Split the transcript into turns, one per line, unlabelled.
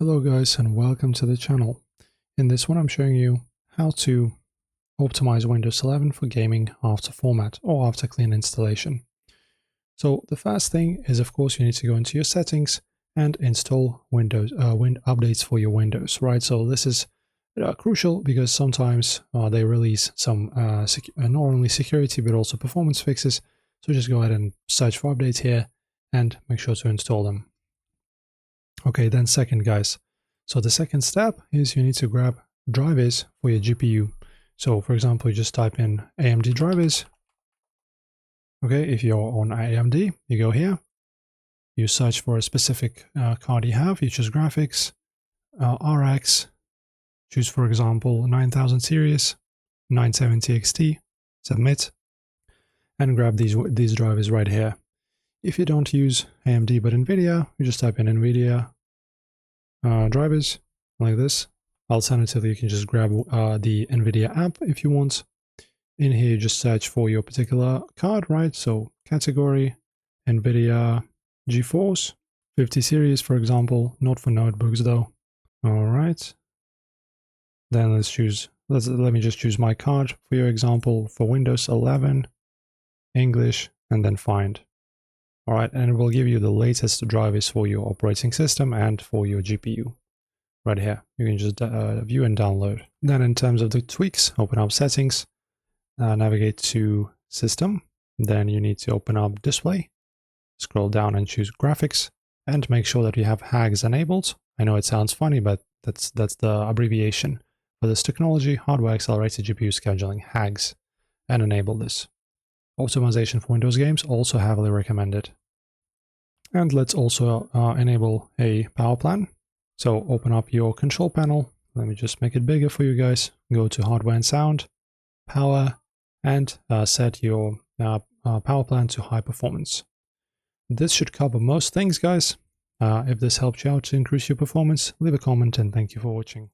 Hello guys and welcome to the channel. In this one I'm showing you how to optimize Windows 11 for gaming after format or after clean installation. So the first thing is, of course, you need to go into your settings and install Windows updates for your Windows, right? So this is crucial because sometimes they release some not only security but also performance fixes. So just go ahead and search for updates here and make sure to install them. Okay, then second, guys. So the second step is you need to grab drivers for your GPU. So for example, you just type in AMD drivers. Okay, if you're on AMD, you go here, you search for a specific card you have, you choose graphics, RX, choose for example 9000 series, 970 XT, submit, and grab these drivers right here. If you don't use AMD but NVIDIA, you just type in NVIDIA drivers like this. Alternatively, you can just grab the NVIDIA app if you want. In here, you just search for your particular card, right? So category, NVIDIA GeForce 50 series, for example, not for notebooks though. All right. Then let me just choose my card for your example for Windows 11, English, and then find. All right, and it will give you the latest drivers for your operating system and for your GPU. Right here, you can just view and download. Then in terms of the tweaks, open up settings, navigate to system. Then you need to open up display, scroll down and choose graphics, and make sure that you have HAGs enabled. I know it sounds funny, but that's the abbreviation for this technology, hardware accelerated GPU scheduling, HAGs, and enable this. Optimization for Windows games also heavily recommended. And let's also enable a power plan. So open up your control panel. Let me just make it bigger for you guys. Go to hardware and sound, power, and set your power plan to high performance. This should cover most things, guys. If this helped you out to increase your performance, leave a comment and thank you for watching.